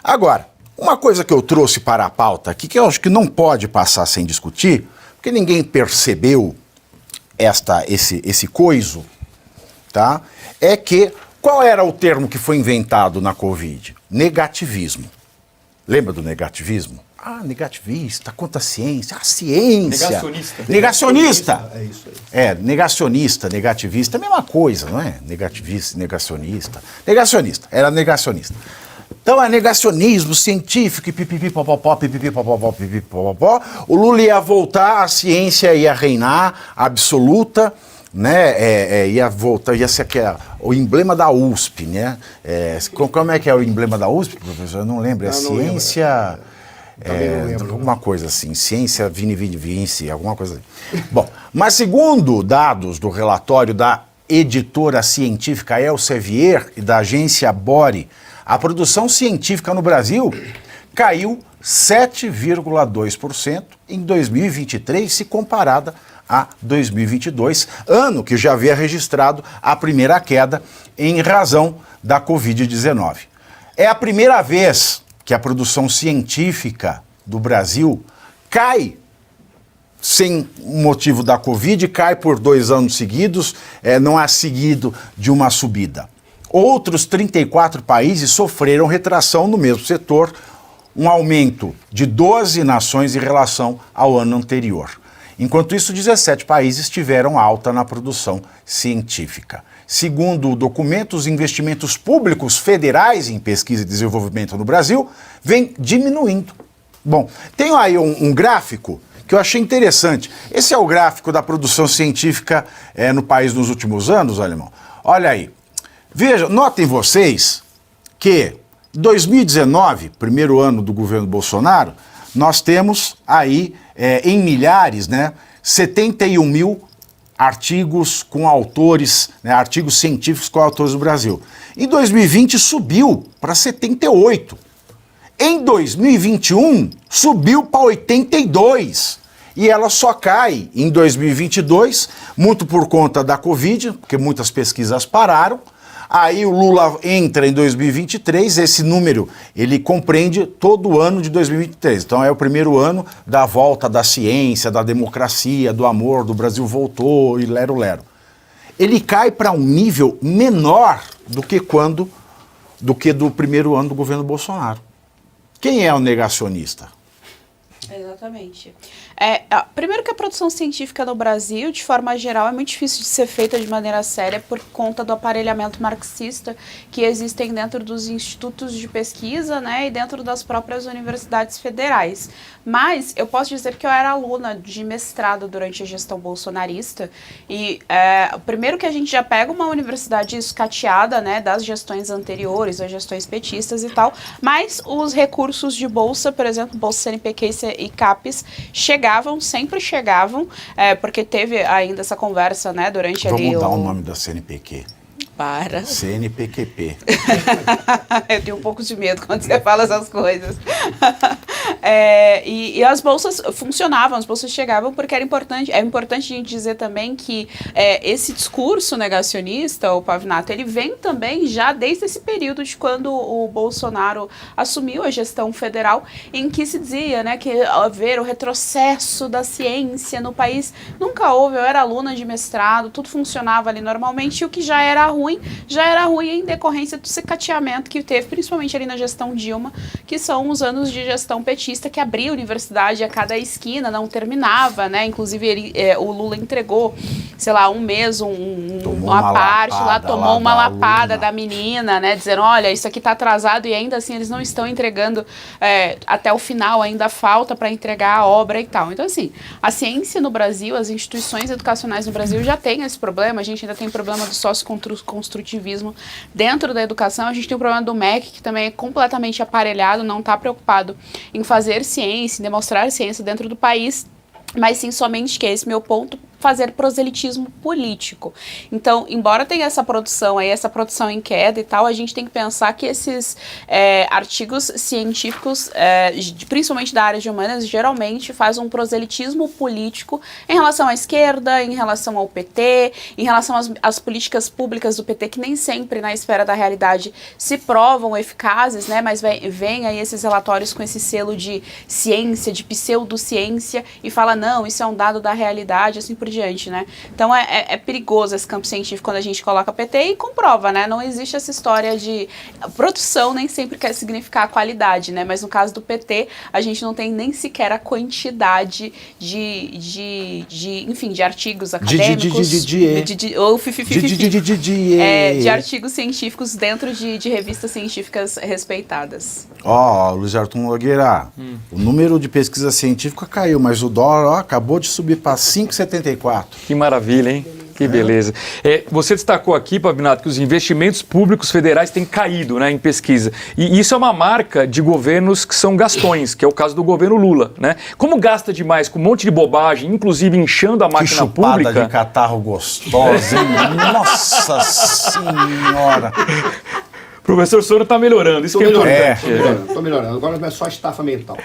Agora, uma coisa que eu trouxe para a pauta aqui, que eu acho que não pode passar sem discutir, porque ninguém percebeu esse coiso, tá? É que, qual era o termo que foi inventado na Covid? Negativismo. Lembra do negativismo? Ah, negativista, contra a ciência. A ciência. Negacionista. Negacionista. É isso aí. É, negacionista, negativista, é a mesma coisa, não é? Negativista, negacionista. Negacionista, era negacionista. Então é negacionismo científico, e pipipipopopó, pipipipopopó, pipipipopopó. O Lula ia voltar, a ciência ia reinar absoluta, né? Ia voltar, ia ser o emblema da USP, né? Como é que é o emblema da USP, professor? Eu não lembro, é ciência... alguma coisa assim, ciência vini vinci, alguma coisa assim. Bom, mas segundo dados do relatório da editora científica Elsevier e da agência Bori, a produção científica no Brasil caiu 7,2% em 2023, se comparada a 2022, ano que já havia registrado a primeira queda em razão da Covid-19. É a primeira vez que a produção científica do Brasil cai sem motivo da Covid, cai por 2 anos seguidos, não é seguido de uma subida. Outros 34 países sofreram retração no mesmo setor, um aumento de 12 nações em relação ao ano anterior. Enquanto isso, 17 países tiveram alta na produção científica. Segundo o documento, os investimentos públicos federais em pesquisa e desenvolvimento no Brasil vêm diminuindo. Bom, tenho aí um gráfico que eu achei interessante. Esse é o gráfico da produção científica no país nos últimos anos, alemão. Olha aí. Vejam, notem vocês que em 2019, primeiro ano do governo Bolsonaro, nós temos aí em milhares, né, 71 mil artigos com autores, né, artigos científicos com autores do Brasil. Em 2020 subiu para 78. Em 2021 subiu para 82. E ela só cai em 2022, muito por conta da Covid, porque muitas pesquisas pararam. Aí o Lula entra em 2023, esse número, ele compreende todo o ano de 2023. Então é o primeiro ano da volta da ciência, da democracia, do amor, do Brasil voltou e lero-lero. Ele cai para um nível menor do que do primeiro ano do governo Bolsonaro. Quem é o negacionista? Exatamente. Primeiro que a produção científica no Brasil, de forma geral, é muito difícil de ser feita de maneira séria por conta do aparelhamento marxista que existem dentro dos institutos de pesquisa, né, e dentro das próprias universidades federais. Mas eu posso dizer que eu era aluna de mestrado durante a gestão bolsonarista e primeiro que a gente já pega uma universidade escateada, né, das gestões anteriores, das gestões petistas e tal, mas os recursos de bolsa, por exemplo, bolsa CNPq e CAPES, sempre chegavam, porque teve ainda essa conversa, né, durante Vamos ali... mudar o nome da CNPq. Para. CNPqP. Eu tenho um pouco de medo quando você fala essas coisas. E as bolsas funcionavam, as bolsas chegavam porque era importante. É importante a gente dizer também que esse discurso negacionista, o Pavinato, ele vem também já desde esse período de quando o Bolsonaro assumiu a gestão federal, em que se dizia, né, que haver o retrocesso da ciência no país. Nunca houve, eu era aluna de mestrado, tudo funcionava ali normalmente, e o que já era ruim em decorrência do cicateamento que teve, principalmente ali na gestão Dilma, que são os anos de gestão petista, que abria a universidade a cada esquina, não terminava, né? Inclusive o Lula entregou, sei lá, um mês, uma parte lá, tomou uma lapada da menina, né? Dizendo, olha, isso aqui tá atrasado, e ainda assim eles não estão entregando até o final, ainda falta para entregar a obra e tal. Então, assim, a ciência no Brasil, as instituições educacionais no Brasil já tem esse problema, a gente ainda tem problema do socioconstrutivismo dentro da educação, a gente tem o problema do MEC, que também é completamente aparelhado, não está preocupado em fazer ciência, em demonstrar ciência dentro do país, mas sim somente que esse meu ponto fazer proselitismo político. Então, embora tenha essa produção aí, essa produção em queda e tal, a gente tem que pensar que esses artigos científicos, principalmente da área de humanas, geralmente fazem um proselitismo político em relação à esquerda, em relação ao PT, em relação às políticas públicas do PT, que nem sempre, na esfera da realidade, se provam eficazes, né? Mas vem aí esses relatórios com esse selo de ciência, de pseudociência, e fala, não, isso é um dado da realidade, assim por diante, né? Então é perigoso esse campo científico quando a gente coloca PT e comprova, né? Não existe essa história de produção, nem sempre quer significar a qualidade, né? Mas no caso do PT, a gente não tem nem sequer a quantidade enfim, de artigos acadêmicos, de artigos científicos dentro de revistas científicas respeitadas. Luiz Arthur Nogueira, o número de pesquisa científica caiu, mas o dólar acabou de subir para 5,74. Que maravilha, hein? Que beleza. Você destacou aqui, Pavinato, que os investimentos públicos federais têm caído, né, em pesquisa. E isso é uma marca de governos que são gastões, que é o caso do governo Lula, né? Como gasta demais com um monte de bobagem, inclusive inchando a máquina pública... Que chupada de catarro gostosa, hein? Nossa Senhora! O professor Soro está melhorando, isso que é importante. Estou melhorando, agora não é só estafa mental.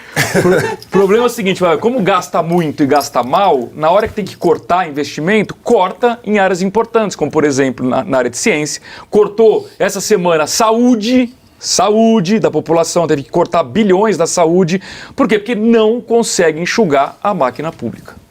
O problema é o seguinte, como gasta muito e gasta mal, na hora que tem que cortar investimento, corta em áreas importantes, como por exemplo na área de ciência. Cortou essa semana saúde da população, teve que cortar bilhões da saúde. Por quê? Porque não consegue enxugar a máquina pública.